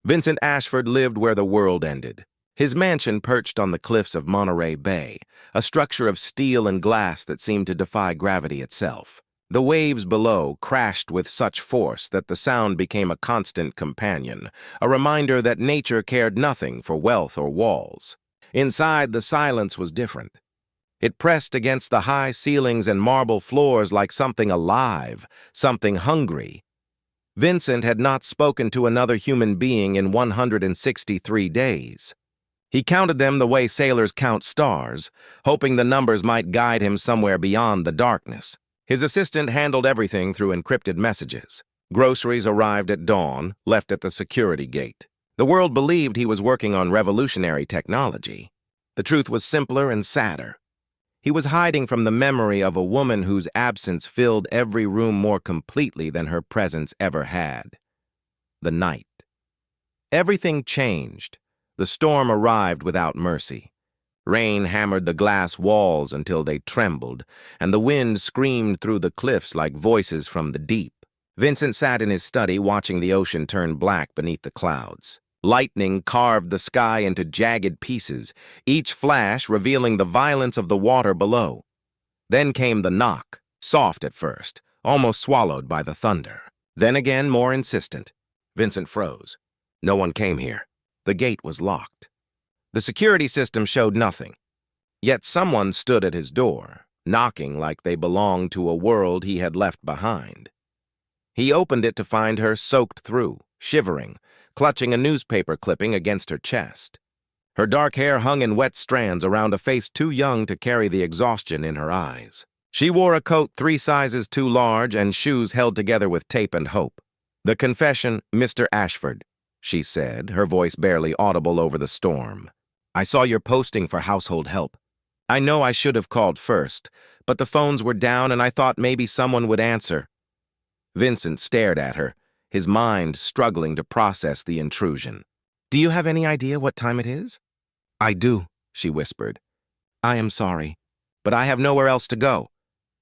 Vincent Ashford lived where the world ended. His mansion perched on the cliffs of Monterey Bay, a structure of steel and glass that seemed to defy gravity itself. The waves below crashed with such force that the sound became a constant companion, a reminder that nature cared nothing for wealth or walls. Inside, the silence was different. It pressed against the high ceilings and marble floors like something alive, something hungry. Vincent had not spoken to another human being in 163 days. He counted them the way sailors count stars, hoping the numbers might guide him somewhere beyond the darkness. His assistant handled everything through encrypted messages. Groceries arrived at dawn, left at the security gate. The world believed he was working on revolutionary technology. The truth was simpler and sadder. He was hiding from the memory of a woman whose absence filled every room more completely than her presence ever had. The night. Everything changed. The storm arrived without mercy. Rain hammered the glass walls until they trembled, and the wind screamed through the cliffs like voices from the deep. Vincent sat in his study watching the ocean turn black beneath the clouds. Lightning carved the sky into jagged pieces, each flash revealing the violence of the water below. Then came the knock, soft at first, almost swallowed by the thunder. Then again, more insistent. Vincent froze. No one came here. The gate was locked. The security system showed nothing. Yet someone stood at his door, knocking like they belonged to a world he had left behind. He opened it to find her soaked through, shivering, clutching a newspaper clipping against her chest. Her dark hair hung in wet strands around a face too young to carry the exhaustion in her eyes. She wore a coat 3 sizes too large and shoes held together with tape and hope. "The confession, Mr. Ashford," she said, her voice barely audible over the storm. "I saw your posting for household help. I know I should have called first, but the phones were down and I thought maybe someone would answer." Vincent stared at her, his mind struggling to process the intrusion. "Do you have any idea what time it is?" "I do," she whispered. "I am sorry, but I have nowhere else to go."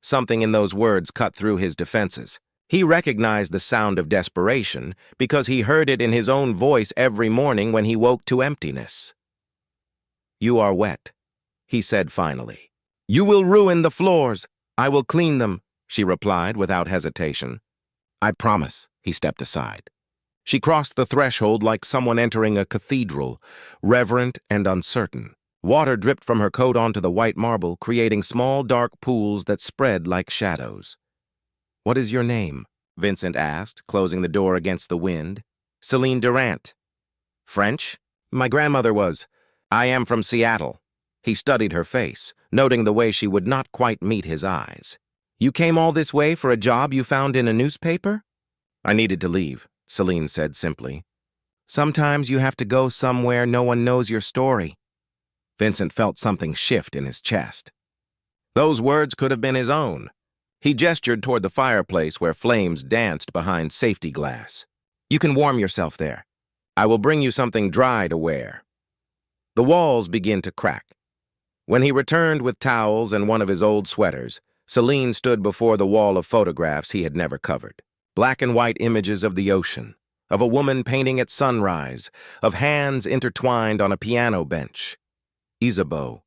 Something in those words cut through his defenses. He recognized the sound of desperation because he heard it in his own voice every morning when he woke to emptiness. "You are wet," he said finally. "You will ruin the floors. I will clean them," she replied without hesitation. "I promise." He stepped aside. She crossed the threshold like someone entering a cathedral, reverent and uncertain. Water dripped from her coat onto the white marble, creating small dark pools that spread like shadows. "What is your name?" Vincent asked, closing the door against the wind. "Celine Durant." "French?" "My grandmother was. I am from Seattle." He studied her face, noting the way she would not quite meet his eyes. "You came all this way for a job you found in a newspaper?" "I needed to leave," Celine said simply. "Sometimes you have to go somewhere no one knows your story." Vincent felt something shift in his chest. Those words could have been his own. He gestured toward the fireplace where flames danced behind safety glass. "You can warm yourself there. I will bring you something dry to wear." The walls began to crack. When he returned with towels and one of his old sweaters, Celine stood before the wall of photographs he had never covered. Black and white images of the ocean, of a woman painting at sunrise, of hands intertwined on a piano bench. Isabeau,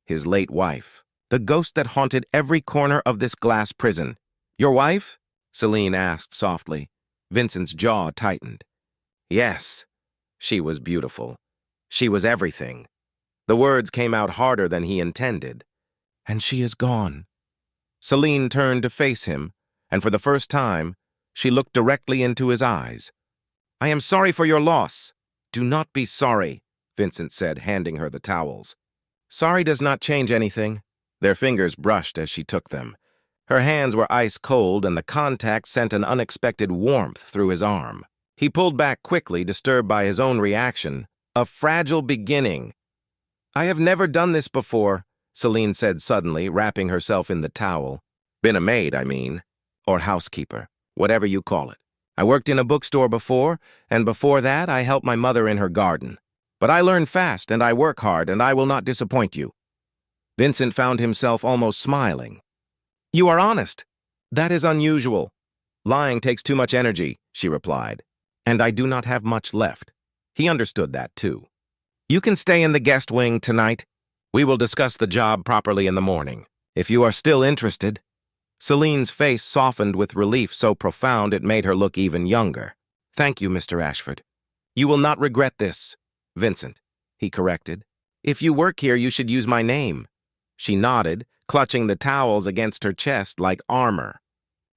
his late wife, the ghost that haunted every corner of this glass prison. "Your wife?" Celine asked softly. Vincent's jaw tightened. Yes, she was beautiful. She was everything. The words came out harder than he intended. "And she is gone." Celine turned to face him, and for the first time, she looked directly into his eyes. "I am sorry for your loss." "Do not be sorry," Vincent said, handing her the towels. "Sorry does not change anything." Their fingers brushed as she took them. Her hands were ice cold, and the contact sent an unexpected warmth through his arm. He pulled back quickly, disturbed by his own reaction. A fragile beginning. "I have never done this before," Celine said suddenly, wrapping herself in the towel. "Been a maid, I mean, or housekeeper. Whatever you call it. I worked in a bookstore before, and before that I helped my mother in her garden. But I learn fast, and I work hard, and I will not disappoint you." Vincent found himself almost smiling. "You are honest. That is unusual." "Lying takes too much energy," she replied. "And I do not have much left." He understood that, too. You can stay in the guest wing tonight. We will discuss the job properly in the morning. If you are still interested. Celine's face softened with relief so profound it made her look even younger. Thank you, Mr. Ashford. You will not regret this. Vincent, he corrected. If you work here, you should use my name. She nodded, clutching the towels against her chest like armor.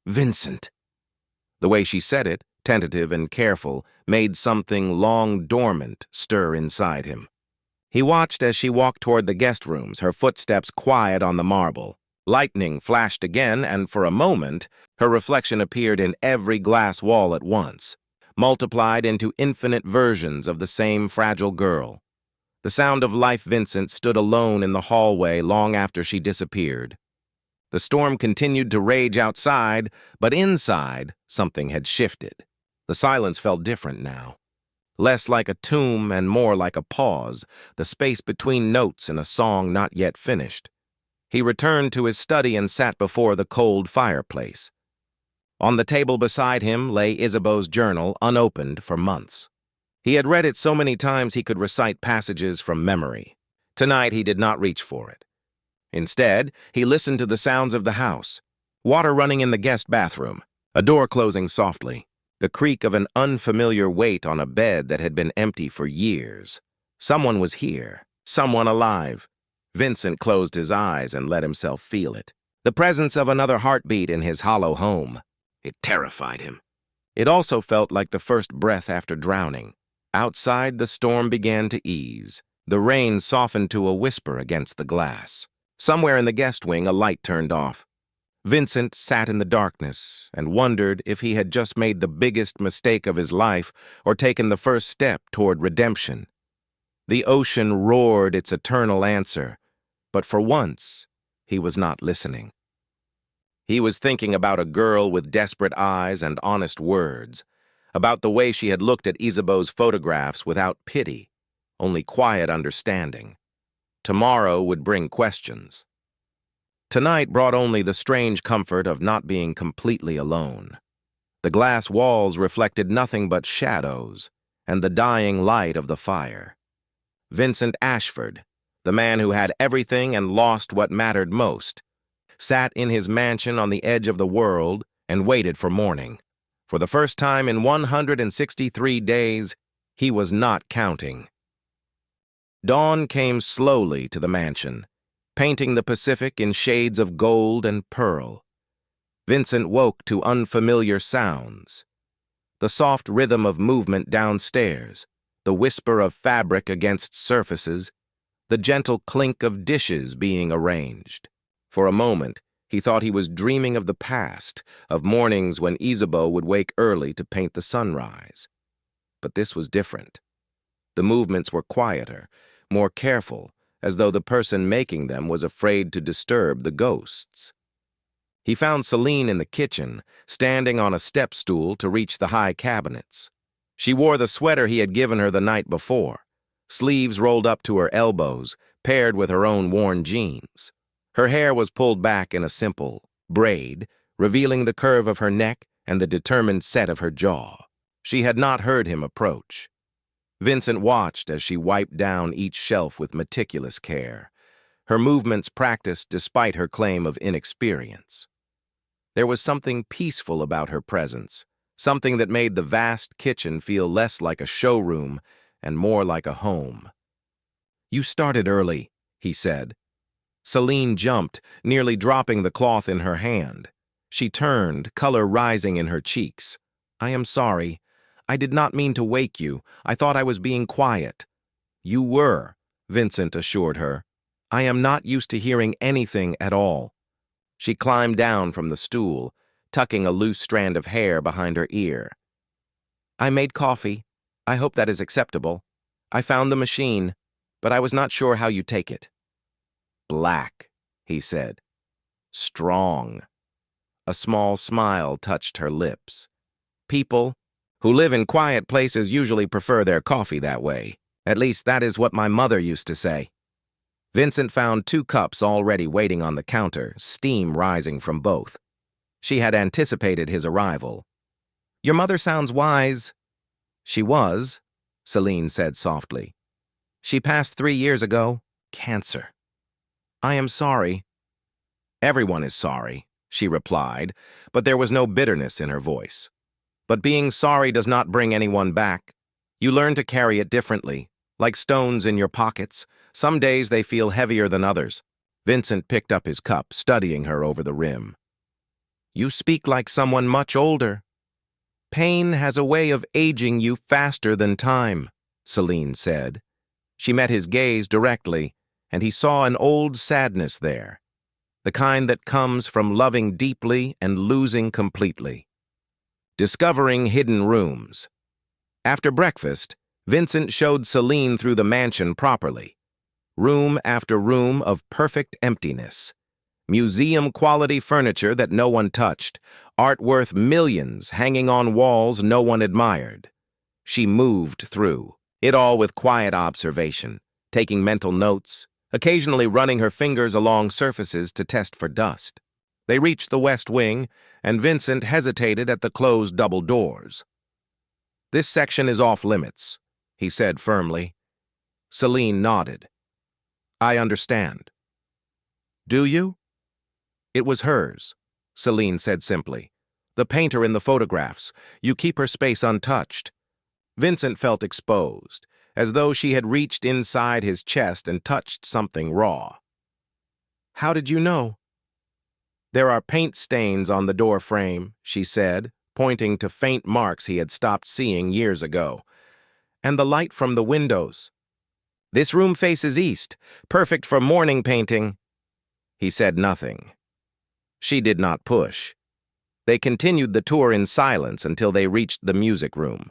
Vincent. The way she said it, tentative and careful, made something long dormant stir inside him. He watched as she walked toward the guest rooms, her footsteps quiet on the marble. Lightning flashed again, and for a moment, her reflection appeared in every glass wall at once, multiplied into infinite versions of the same fragile girl. The sound of life Vincent stood alone in the hallway long after she disappeared. The storm continued to rage outside, but inside, something had shifted. The silence felt different now. Less like a tomb and more like a pause, the space between notes in a song not yet finished. He returned to his study and sat before the cold fireplace. On the table beside him lay Isabeau's journal, unopened for months. He had read it so many times he could recite passages from memory. Tonight he did not reach for it. Instead, he listened to the sounds of the house, water running in the guest bathroom, a door closing softly, the creak of an unfamiliar weight on a bed that had been empty for years. Someone was here, someone alive. Vincent closed his eyes and let himself feel it. The presence of another heartbeat in his hollow home. It terrified him. It also felt like the first breath after drowning. Outside, the storm began to ease. The rain softened to a whisper against the glass. Somewhere in the guest wing, a light turned off. Vincent sat in the darkness and wondered if he had just made the biggest mistake of his life or taken the first step toward redemption. The ocean roared its eternal answer, but for once, he was not listening. He was thinking about a girl with desperate eyes and honest words, about the way she had looked at Isabeau's photographs without pity, only quiet understanding. Tomorrow would bring questions. Tonight brought only the strange comfort of not being completely alone. The glass walls reflected nothing but shadows and the dying light of the fire. Vincent Ashford, the man who had everything and lost what mattered most, sat in his mansion on the edge of the world and waited for morning. For the first time in 163 days, he was not counting. Dawn came slowly to the mansion, painting the Pacific in shades of gold and pearl. Vincent woke to unfamiliar sounds. The soft rhythm of movement downstairs, the whisper of fabric against surfaces, the gentle clink of dishes being arranged. For a moment, he thought he was dreaming of the past, of mornings when Isabeau would wake early to paint the sunrise. But this was different. The movements were quieter, more careful, as though the person making them was afraid to disturb the ghosts. He found Celine in the kitchen, standing on a step stool to reach the high cabinets. She wore the sweater he had given her the night before, sleeves rolled up to her elbows, paired with her own worn jeans. Her hair was pulled back in a simple braid, revealing the curve of her neck and the determined set of her jaw. She had not heard him approach. Vincent watched as she wiped down each shelf with meticulous care, her movements practiced despite her claim of inexperience. There was something peaceful about her presence, something that made the vast kitchen feel less like a showroom and more like a home. "You started early," he said. Celine jumped, nearly dropping the cloth in her hand. She turned, color rising in her cheeks. "I am sorry. I did not mean to wake you. I thought I was being quiet." "You were," Vincent assured her. "I am not used to hearing anything at all." She climbed down from the stool, tucking a loose strand of hair behind her ear. "I made coffee. I hope that is acceptable. I found the machine, but I was not sure how you take it." "Black," he said. "Strong." A small smile touched her lips. "People who live in quiet places usually prefer their coffee that way. At least that is what my mother used to say." Vincent found 2 cups already waiting on the counter, steam rising from both. She had anticipated his arrival. "Your mother sounds wise." She was. Celine said softly. She passed 3 years ago. Cancer. I am sorry. Everyone is sorry, she replied, but there was no bitterness in her voice. But being sorry does not bring anyone back. You learn to carry it differently, like stones in your pockets. Some days they feel heavier than others. Vincent picked up his cup, studying her over the rim. You speak like someone much older. Pain has a way of aging you faster than time, Celine said. She met his gaze directly, and he saw an old sadness there, the kind that comes from loving deeply and losing completely. Discovering hidden rooms. After breakfast, Vincent showed Celine through the mansion properly. Room after room of perfect emptiness. Museum-quality furniture that no one touched, art worth millions hanging on walls no one admired. She moved through, it all with quiet observation, taking mental notes, occasionally running her fingers along surfaces to test for dust. They reached the west wing, and Vincent hesitated at the closed double doors. This section is off-limits, he said firmly. Celine nodded. I understand. Do you? It was hers, Celine said simply. The painter in the photographs. You keep her space untouched. Vincent felt exposed, as though she had reached inside his chest and touched something raw. How did you know? There are paint stains on the door frame, she said, pointing to faint marks he had stopped seeing years ago. And the light from the windows. This room faces east, perfect for morning painting. He said nothing. She did not push. They continued the tour in silence until they reached the music room.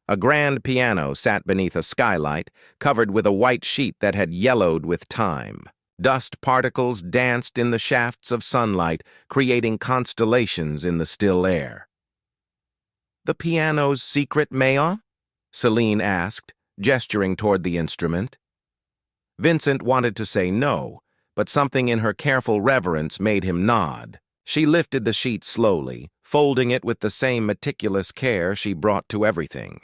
A grand piano sat beneath a skylight, covered with a white sheet that had yellowed with time. Dust particles danced in the shafts of sunlight, creating constellations in the still air. The piano's secret meilleur? Celine asked, gesturing toward the instrument. Vincent wanted to say no, but something in her careful reverence made him nod. She lifted the sheet slowly, folding it with the same meticulous care she brought to everything.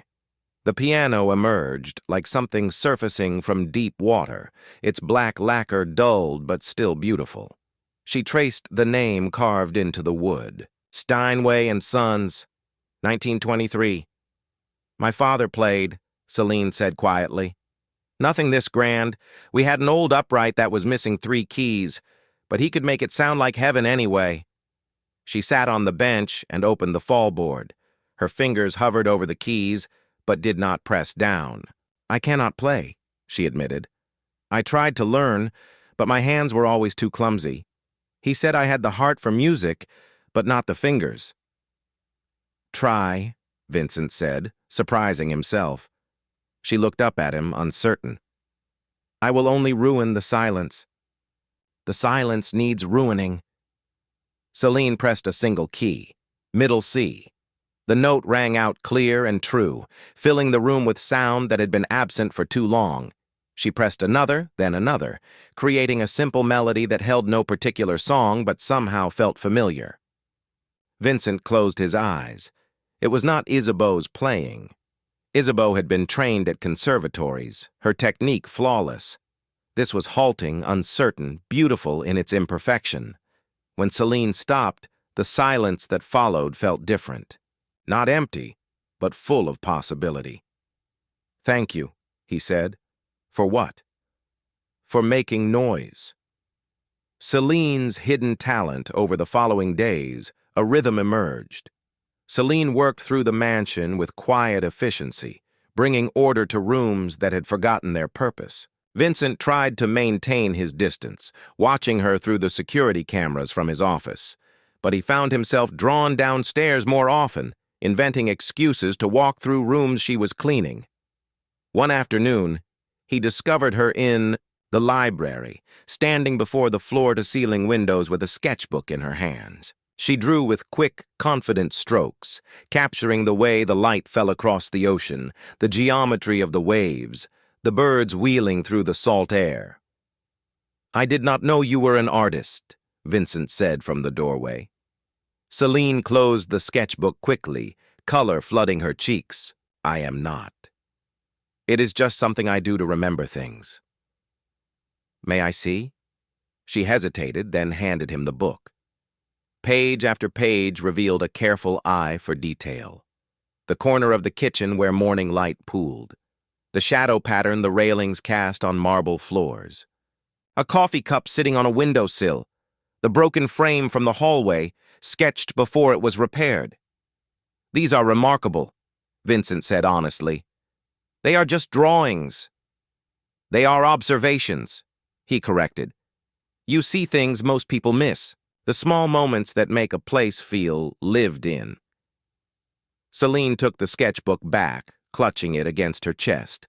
The piano emerged like something surfacing from deep water, its black lacquer dulled but still beautiful. She traced the name carved into the wood. Steinway and Sons, 1923. My father played, Celine said quietly. Nothing this grand. We had an old upright that was missing 3 keys, but he could make it sound like heaven anyway. She sat on the bench and opened the fallboard. Her fingers hovered over the keys, but did not press down. I cannot play, she admitted. I tried to learn, but my hands were always too clumsy. He said I had the heart for music, but not the fingers. Try, Vincent said, surprising himself. She looked up at him, uncertain. I will only ruin the silence. The silence needs ruining. Celine pressed a single key, middle C. The note rang out clear and true, filling the room with sound that had been absent for too long. She pressed another, then another, creating a simple melody that held no particular song but somehow felt familiar. Vincent closed his eyes. It was not Isabeau's playing. Isabeau had been trained at conservatories, her technique flawless. This was halting, uncertain, beautiful in its imperfection. When Celine stopped, the silence that followed felt different. Not empty, but full of possibility. Thank you, he said. For what? For making noise. Celine's hidden talent over the following days, a rhythm emerged. Celine worked through the mansion with quiet efficiency, bringing order to rooms that had forgotten their purpose. Vincent tried to maintain his distance, watching her through the security cameras from his office. But he found himself drawn downstairs more often, inventing excuses to walk through rooms she was cleaning. One afternoon, he discovered her in the library, standing before the floor-to-ceiling windows with a sketchbook in her hands. She drew with quick, confident strokes, capturing the way the light fell across the ocean, the geometry of the waves, the birds wheeling through the salt air. I did not know you were an artist, Vincent said from the doorway. Celine closed the sketchbook quickly, color flooding her cheeks. I am not. It is just something I do to remember things. May I see? She hesitated, then handed him the book. Page after page revealed a careful eye for detail. The corner of the kitchen where morning light pooled. The shadow pattern the railings cast on marble floors. A coffee cup sitting on a windowsill. The broken frame from the hallway, sketched before it was repaired. These are remarkable, Vincent said honestly. They are just drawings. They are observations, he corrected. You see things most people miss, the small moments that make a place feel lived in. Celine took the sketchbook back, clutching it against her chest.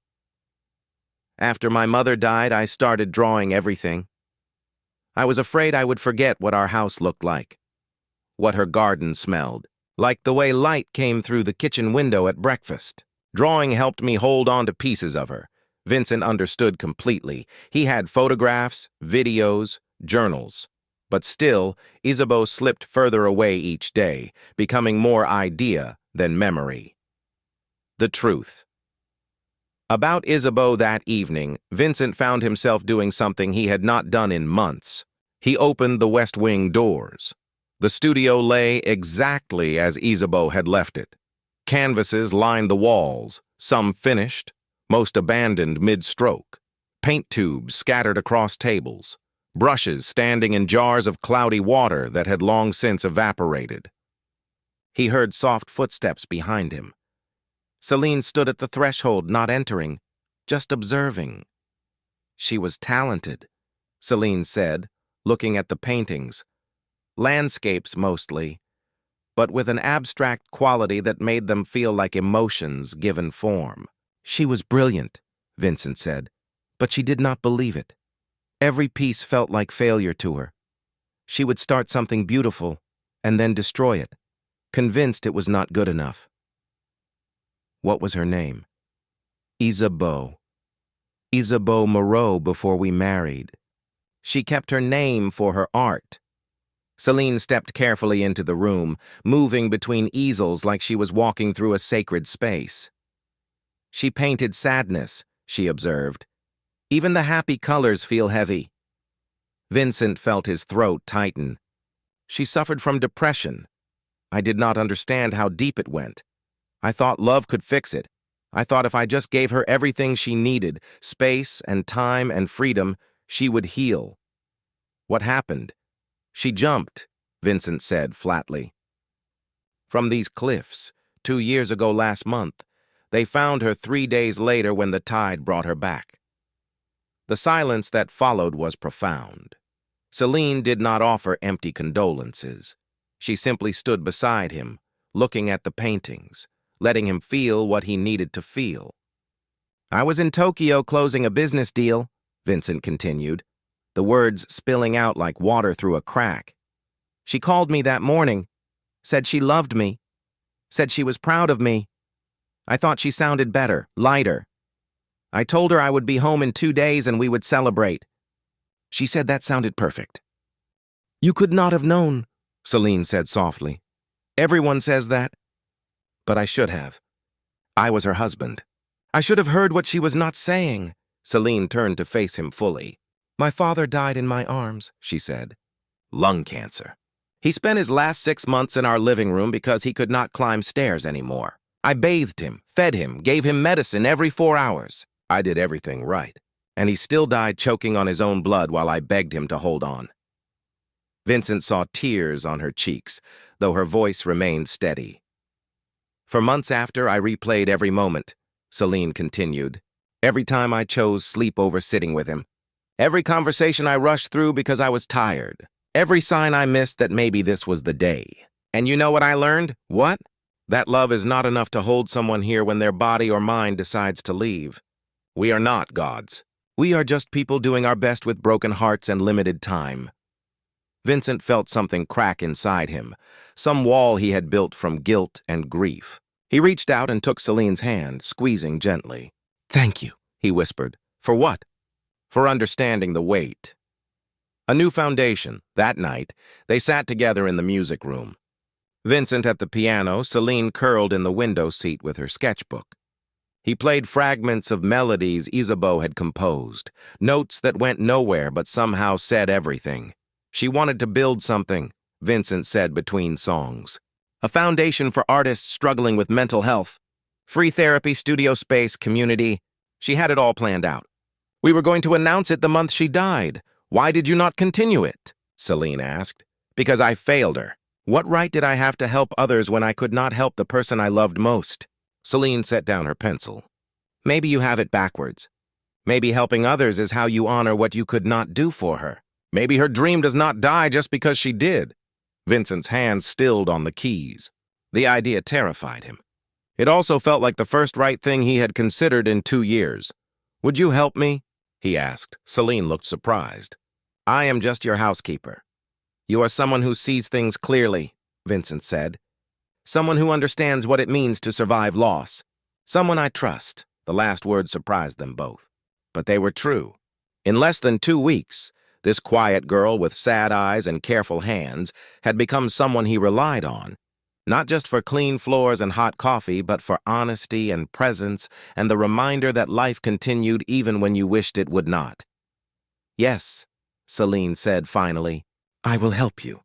After my mother died, I started drawing everything. I was afraid I would forget what our house looked like, what her garden smelled, like the way light came through the kitchen window at breakfast. Drawing helped me hold on to pieces of her. Vincent understood completely. He had photographs, videos, journals. But still, Isabeau slipped further away each day, becoming more idea than memory. The truth. About Isabeau that evening, Vincent found himself doing something he had not done in months. He opened the West Wing doors. The studio lay exactly as Isabeau had left it. Canvases lined the walls, some finished, most abandoned mid-stroke. Paint tubes scattered across tables. Brushes standing in jars of cloudy water that had long since evaporated. He heard soft footsteps behind him. Celine stood at the threshold, not entering, just observing. She was talented, Celine said, looking at the paintings. Landscapes mostly, but with an abstract quality that made them feel like emotions given form. She was brilliant, Vincent said, but she did not believe it. Every piece felt like failure to her. She would start something beautiful and then destroy it, convinced it was not good enough. What was her name? Isabeau. Isabeau Moreau before we married. She kept her name for her art. Celine stepped carefully into the room, moving between easels like she was walking through a sacred space. She painted sadness, she observed. Even the happy colors feel heavy. Vincent felt his throat tighten. She suffered from depression. I did not understand how deep it went. I thought love could fix it. I thought if I just gave her everything she needed, space and time and freedom, she would heal. What happened? She jumped, Vincent said flatly. From these cliffs, 2 years ago last month, they found her 3 days later when the tide brought her back. The silence that followed was profound. Celine did not offer empty condolences. She simply stood beside him, looking at the paintings, letting him feel what he needed to feel. I was in Tokyo closing a business deal, Vincent continued, the words spilling out like water through a crack. She called me that morning, said she loved me, said she was proud of me. I thought she sounded better, lighter. I told her I would be home in 2 days and we would celebrate. She said that sounded perfect. You could not have known, Celine said softly. Everyone says that. But I should have. I was her husband. I should have heard what she was not saying. Celine turned to face him fully. My father died in my arms, she said. Lung cancer. He spent his last 6 months in our living room because he could not climb stairs anymore. I bathed him, fed him, gave him medicine every 4 hours. I did everything right. And he still died choking on his own blood while I begged him to hold on. Vincent saw tears on her cheeks, though her voice remained steady. For months after, I replayed every moment, Celine continued. Every time I chose sleep over sitting with him. Every conversation I rushed through because I was tired. Every sign I missed that maybe this was the day. And you know what I learned? What? That love is not enough to hold someone here when their body or mind decides to leave. We are not gods. We are just people doing our best with broken hearts and limited time. Vincent felt something crack inside him, some wall he had built from guilt and grief. He reached out and took Celine's hand, squeezing gently. Thank you, he whispered. For what? For understanding the weight. A new foundation. That night, they sat together in the music room. Vincent at the piano, Celine curled in the window seat with her sketchbook. He played fragments of melodies Isabeau had composed, notes that went nowhere but somehow said everything. She wanted to build something, Vincent said between songs. A foundation for artists struggling with mental health. Free therapy, studio space, community. She had it all planned out. We were going to announce it the month she died. Why did you not continue it? Celine asked. Because I failed her. What right did I have to help others when I could not help the person I loved most? Celine set down her pencil. Maybe you have it backwards. Maybe helping others is how you honor what you could not do for her. Maybe her dream does not die just because she did. Vincent's hands stilled on the keys. The idea terrified him. It also felt like the first right thing he had considered in 2 years. Would you help me? He asked. Celine looked surprised. I am just your housekeeper. You are someone who sees things clearly, Vincent said. Someone who understands what it means to survive loss. Someone I trust. The last words surprised them both. But they were true. In less than 2 weeks, this quiet girl with sad eyes and careful hands had become someone he relied on, not just for clean floors and hot coffee, but for honesty and presence and the reminder that life continued even when you wished it would not. Yes, Celine said finally, I will help you.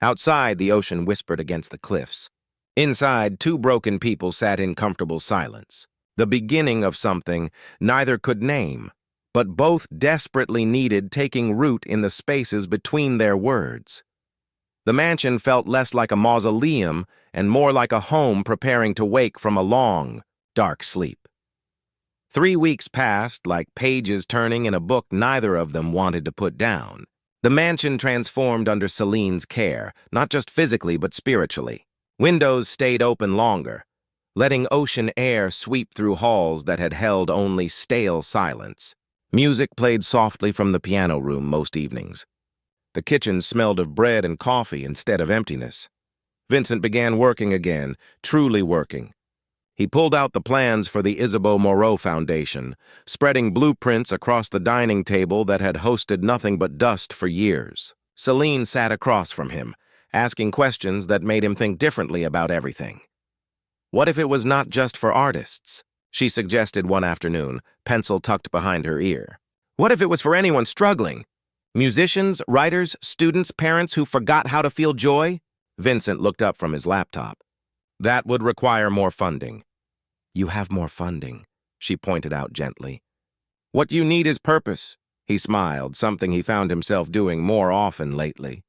Outside, the ocean whispered against the cliffs. Inside, 2 broken people sat in comfortable silence. The beginning of something neither could name, but both desperately needed taking root in the spaces between their words. The mansion felt less like a mausoleum and more like a home preparing to wake from a long, dark sleep. 3 weeks passed like pages turning in a book neither of them wanted to put down. The mansion transformed under Celine's care, not just physically but spiritually. Windows stayed open longer, letting ocean air sweep through halls that had held only stale silence. Music played softly from the piano room most evenings. The kitchen smelled of bread and coffee instead of emptiness. Vincent began working again, truly working. He pulled out the plans for the Isabeau Moreau Foundation, spreading blueprints across the dining table that had hosted nothing but dust for years. Celine sat across from him, asking questions that made him think differently about everything. What if it was not just for artists? She suggested one afternoon, pencil tucked behind her ear. What if it was for anyone struggling? Musicians, writers, students, parents who forgot how to feel joy? Vincent looked up from his laptop. That would require more funding. You have more funding, she pointed out gently. What you need is purpose, he smiled, something he found himself doing more often lately.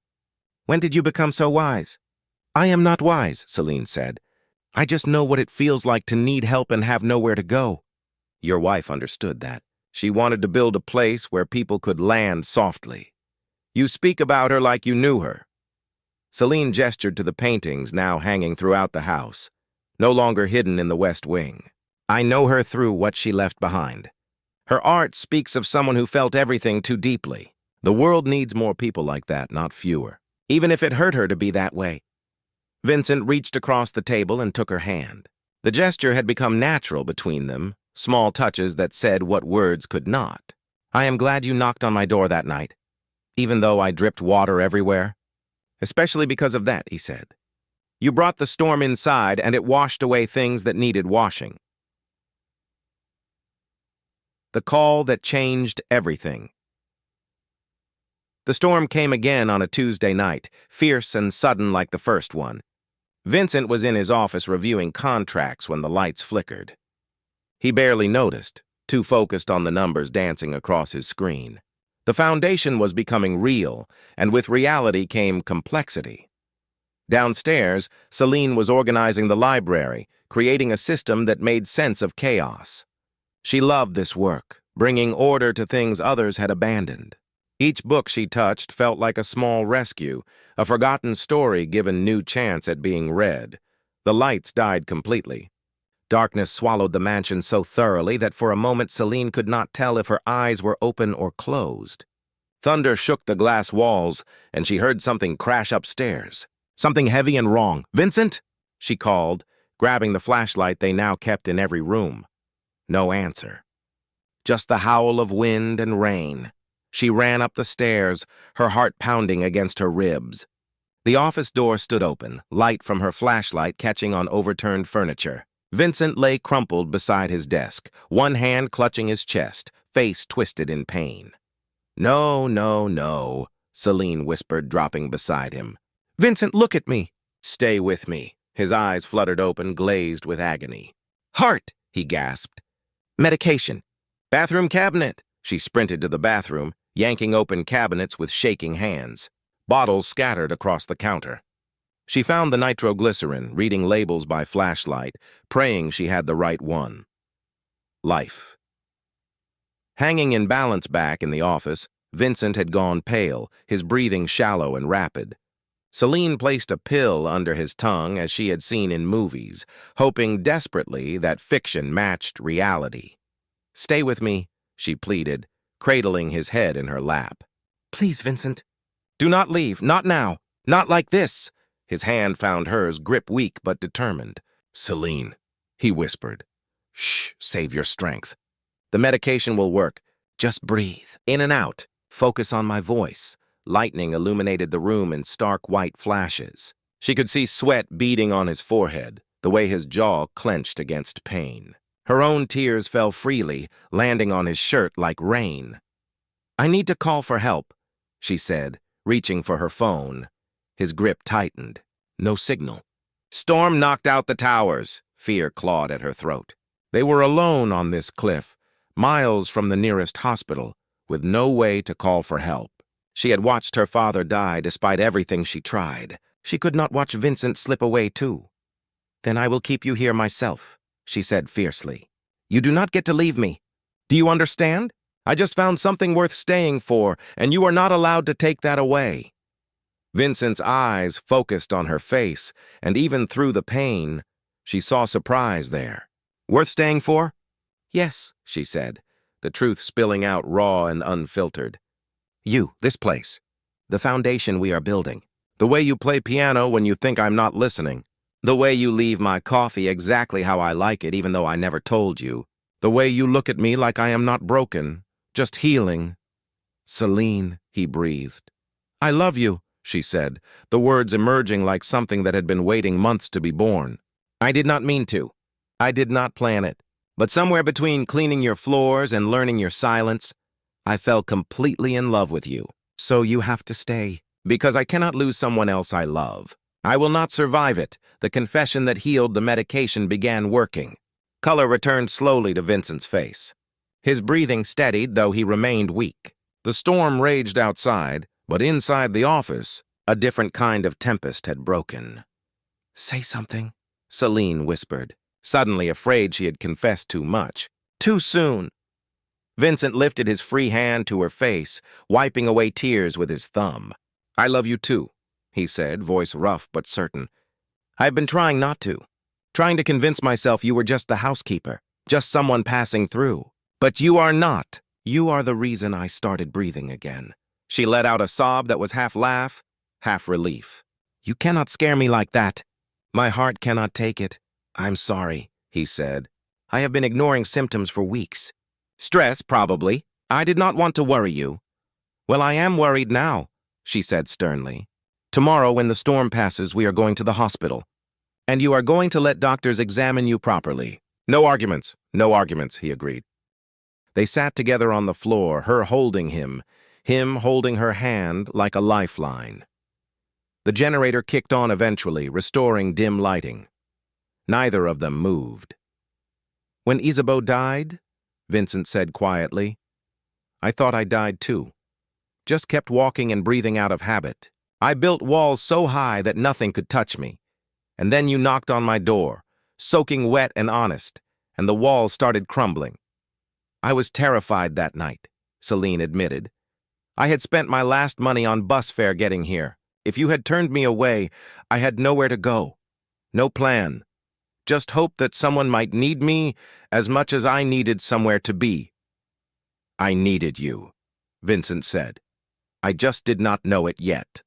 When did you become so wise? I am not wise, Celine said. I just know what it feels like to need help and have nowhere to go. Your wife understood that. She wanted to build a place where people could land softly. You speak about her like you knew her. Celine gestured to the paintings now hanging throughout the house, no longer hidden in the West Wing. I know her through what she left behind. Her art speaks of someone who felt everything too deeply. The world needs more people like that, not fewer, even if it hurt her to be that way. Vincent reached across the table and took her hand. The gesture had become natural between them, small touches that said what words could not. I am glad you knocked on my door that night, even though I dripped water everywhere. Especially because of that, he said. You brought the storm inside and it washed away things that needed washing. The call that changed everything. The storm came again on a Tuesday night, fierce and sudden like the first one. Vincent was in his office reviewing contracts when the lights flickered. He barely noticed, too focused on the numbers dancing across his screen. The foundation was becoming real, and with reality came complexity. Downstairs, Celine was organizing the library, creating a system that made sense of chaos. She loved this work, bringing order to things others had abandoned. Each book she touched felt like a small rescue, a forgotten story given new chance at being read. The lights died completely. Darkness swallowed the mansion so thoroughly that for a moment Celine could not tell if her eyes were open or closed. Thunder shook the glass walls, and she heard something crash upstairs. Something heavy and wrong. "Vincent?" she called, grabbing the flashlight they now kept in every room. No answer. Just the howl of wind and rain. She ran up the stairs, her heart pounding against her ribs. The office door stood open, light from her flashlight catching on overturned furniture. Vincent lay crumpled beside his desk, one hand clutching his chest, face twisted in pain. "No, no, no," Celine whispered, dropping beside him. "Vincent, look at me." "Stay with me." His eyes fluttered open, glazed with agony. "Heart," he gasped. "Medication." "Bathroom cabinet." She sprinted to the bathroom, yanking open cabinets with shaking hands. Bottles scattered across the counter. She found the nitroglycerin, reading labels by flashlight, praying she had the right one. Life. Hanging in balance back in the office, Vincent had gone pale, his breathing shallow and rapid. Celine placed a pill under his tongue as she had seen in movies, hoping desperately that fiction matched reality. "Stay with me," she pleaded, cradling his head in her lap. "Please, Vincent. Do not leave, not now, not like this." His hand found hers, grip weak but determined. "Celine," he whispered. "Shh, save your strength. The medication will work. Just breathe, in and out. Focus on my voice." Lightning illuminated the room in stark white flashes. She could see sweat beading on his forehead, the way his jaw clenched against pain. Her own tears fell freely, landing on his shirt like rain. "I need to call for help," she said, reaching for her phone. His grip tightened. No signal. "Storm knocked out the towers." Fear clawed at her throat. They were alone on this cliff, miles from the nearest hospital, with no way to call for help. She had watched her father die despite everything she tried. She could not watch Vincent slip away too. "Then I will keep you here myself," she said fiercely. "You do not get to leave me. Do you understand? I just found something worth staying for, and you are not allowed to take that away." Vincent's eyes focused on her face, and even through the pain, she saw surprise there. "Worth staying for?" "Yes," she said, the truth spilling out raw and unfiltered. "You, this place. The foundation we are building. The way you play piano when you think I'm not listening. The way you leave my coffee exactly how I like it even though I never told you. The way you look at me like I am not broken, just healing." "Celine," he breathed. "I love you," she said, the words emerging like something that had been waiting months to be born. "I did not mean to. I did not plan it. But somewhere between cleaning your floors and learning your silence, I fell completely in love with you. So you have to stay, because I cannot lose someone else I love. I will not survive it." The confession that healed the medication began working. Color returned slowly to Vincent's face. His breathing steadied, though he remained weak. The storm raged outside, but inside the office, a different kind of tempest had broken. "Say something," Celine whispered, suddenly afraid she had confessed too much. "Too soon." Vincent lifted his free hand to her face, wiping away tears with his thumb. "I love you too," he said, voice rough but certain. "I've been trying not to. Trying to convince myself you were just the housekeeper, just someone passing through. But you are not. You are the reason I started breathing again." She let out a sob that was half laugh, half relief. "You cannot scare me like that. My heart cannot take it." "I'm sorry," he said. "I have been ignoring symptoms for weeks. Stress, probably. I did not want to worry you." "Well, I am worried now," she said sternly. "Tomorrow, when the storm passes, we are going to the hospital. And you are going to let doctors examine you properly." No arguments, he agreed. They sat together on the floor, her holding him holding her hand like a lifeline. The generator kicked on eventually, restoring dim lighting. Neither of them moved. "When Isabeau died," Vincent said quietly, "I thought I died too. Just kept walking and breathing out of habit. I built walls so high that nothing could touch me. And then you knocked on my door, soaking wet and honest, and the walls started crumbling. I was terrified that night," Celine admitted. "I had spent my last money on bus fare getting here. If you had turned me away, I had nowhere to go. No plan. Just hope that someone might need me as much as I needed somewhere to be." "I needed you," Vincent said. "I just did not know it yet."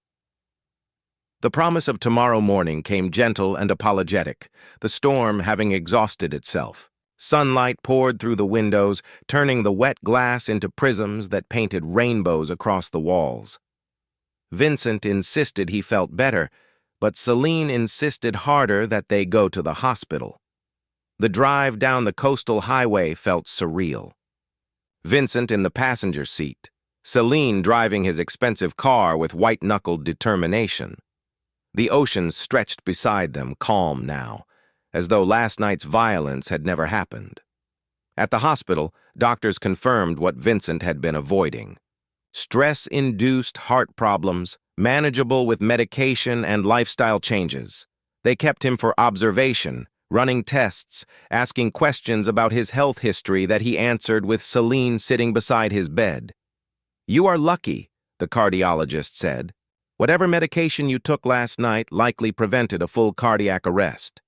The promise of tomorrow morning came gentle and apologetic, the storm having exhausted itself. Sunlight poured through the windows, turning the wet glass into prisms that painted rainbows across the walls. Vincent insisted he felt better, but Celine insisted harder that they go to the hospital. The drive down the coastal highway felt surreal. Vincent in the passenger seat, Celine driving his expensive car with white-knuckled determination. The ocean stretched beside them, calm now, as though last night's violence had never happened. At the hospital, doctors confirmed what Vincent had been avoiding. Stress-induced heart problems, manageable with medication and lifestyle changes. They kept him for observation, running tests, asking questions about his health history that he answered with Celine sitting beside his bed. "You are lucky," the cardiologist said. "Whatever medication you took last night likely prevented a full cardiac arrest.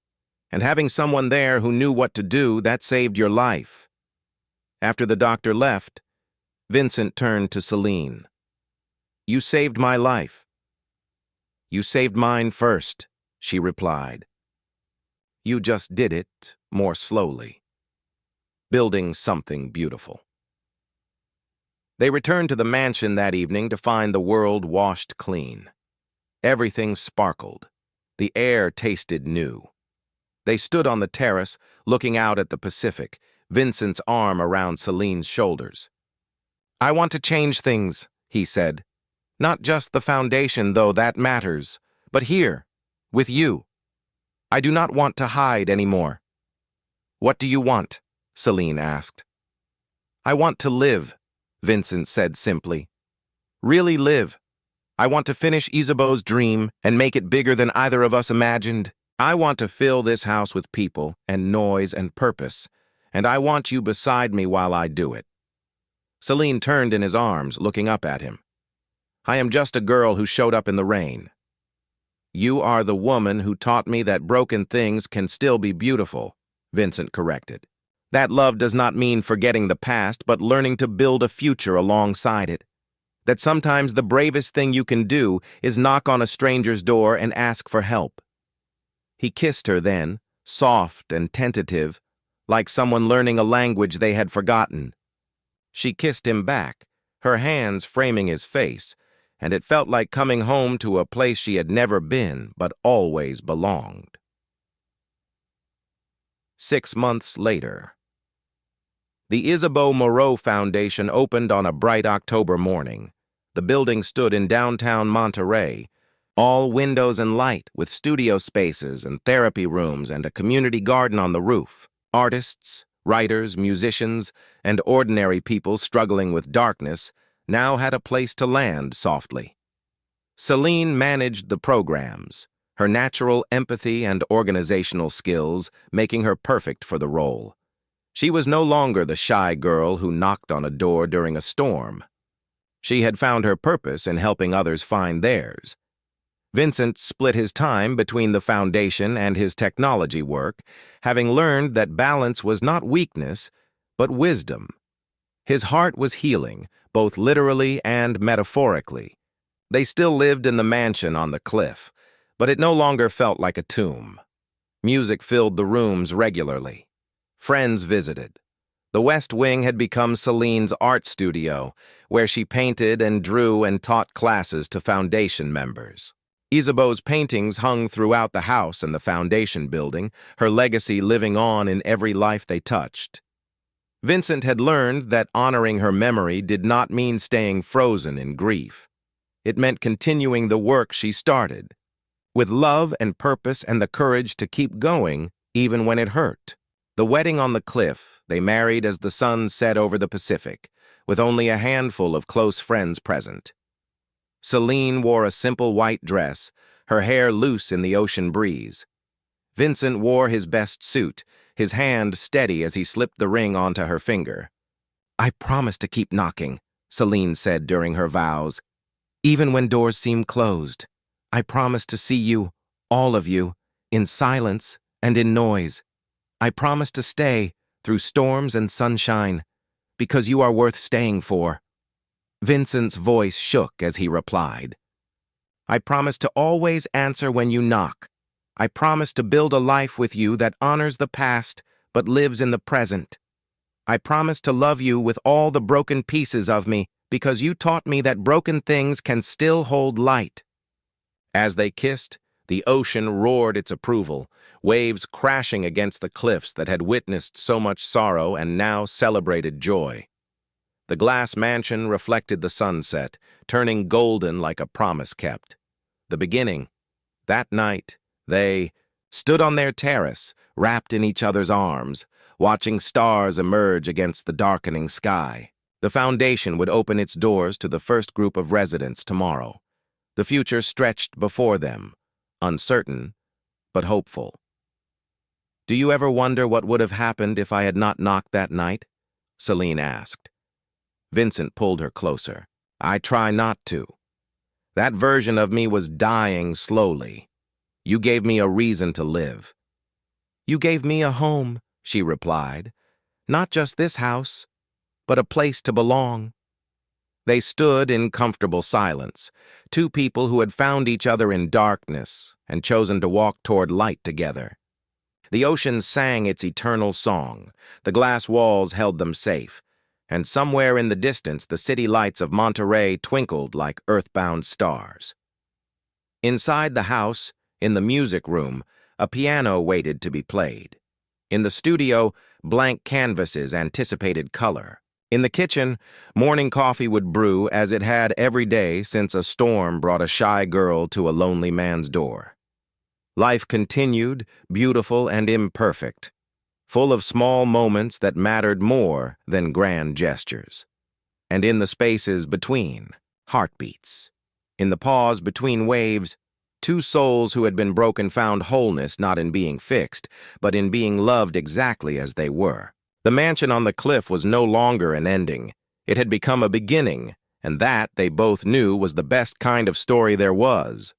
And having someone there who knew what to do, that saved your life." After the doctor left, Vincent turned to Celine. "You saved my life." "You saved mine first," she replied. "You just did it more slowly. Building something beautiful." They returned to the mansion that evening to find the world washed clean. Everything sparkled. The air tasted new. They stood on the terrace, looking out at the Pacific, Vincent's arm around Celine's shoulders. "I want to change things," he said. "Not just the foundation, though that matters, but here, with you. I do not want to hide anymore." "What do you want?" Celine asked. "I want to live," Vincent said simply. "Really live. I want to finish Isabeau's dream and make it bigger than either of us imagined. I want to fill this house with people and noise and purpose, and I want you beside me while I do it." Celine turned in his arms, looking up at him. "I am just a girl who showed up in the rain." "You are the woman who taught me that broken things can still be beautiful," Vincent corrected. "That love does not mean forgetting the past, but learning to build a future alongside it. That sometimes the bravest thing you can do is knock on a stranger's door and ask for help." He kissed her then, soft and tentative, like someone learning a language they had forgotten. She kissed him back, her hands framing his face, and it felt like coming home to a place she had never been but always belonged. 6 months later. The Isabeau Moreau Foundation opened on a bright October morning. The building stood in downtown Monterey, all windows and light, with studio spaces and therapy rooms and a community garden on the roof. Artists, writers, musicians, and ordinary people struggling with darkness now had a place to land softly. Celine managed the programs, her natural empathy and organizational skills making her perfect for the role. She was no longer the shy girl who knocked on a door during a storm. She had found her purpose in helping others find theirs. Vincent split his time between the foundation and his technology work, having learned that balance was not weakness, but wisdom. His heart was healing, both literally and metaphorically. They still lived in the mansion on the cliff, but it no longer felt like a tomb. Music filled the rooms regularly. Friends visited. The West Wing had become Celine's art studio, where she painted and drew and taught classes to foundation members. Isabeau's paintings hung throughout the house and the foundation building, her legacy living on in every life they touched. Vincent had learned that honoring her memory did not mean staying frozen in grief. It meant continuing the work she started, with love and purpose and the courage to keep going even when it hurt. The wedding on the cliff, they married as the sun set over the Pacific, with only a handful of close friends present. Celine wore a simple white dress, her hair loose in the ocean breeze. Vincent wore his best suit, his hand steady as he slipped the ring onto her finger. "I promise to keep knocking," Celine said during her vows. "Even when doors seem closed, I promise to see you, all of you, in silence and in noise. I promise to stay through storms and sunshine, because you are worth staying for." Vincent's voice shook as he replied, "I promise to always answer when you knock. I promise to build a life with you that honors the past but lives in the present. I promise to love you with all the broken pieces of me because you taught me that broken things can still hold light." As they kissed, The ocean roared its approval, waves crashing against the cliffs that had witnessed so much sorrow and now celebrated joy. The glass mansion reflected the sunset, turning golden like a promise kept. The beginning. That night, they stood on their terrace, wrapped in each other's arms, watching stars emerge against the darkening sky. The foundation would open its doors to the first group of residents tomorrow. The future stretched before them, uncertain, but hopeful. "Do you ever wonder what would have happened if I had not knocked that night?" Celine asked. Vincent pulled her closer. "I try not to. That version of me was dying slowly. You gave me a reason to live." "You gave me a home," she replied. "Not just this house, but a place to belong." They stood in comfortable silence, two people who had found each other in darkness and chosen to walk toward light together. The ocean sang its eternal song, the glass walls held them safe, and somewhere in the distance the city lights of Monterey twinkled like earthbound stars. Inside the house, in the music room, a piano waited to be played. In the studio, blank canvases anticipated color. In the kitchen, morning coffee would brew as it had every day since a storm brought a shy girl to a lonely man's door. Life continued, beautiful and imperfect, full of small moments that mattered more than grand gestures. And in the spaces between, heartbeats. In the pause between waves, two souls who had been broken found wholeness not in being fixed, but in being loved exactly as they were. The mansion on the cliff was no longer an ending. It had become a beginning, and that, they both knew, was the best kind of story there was.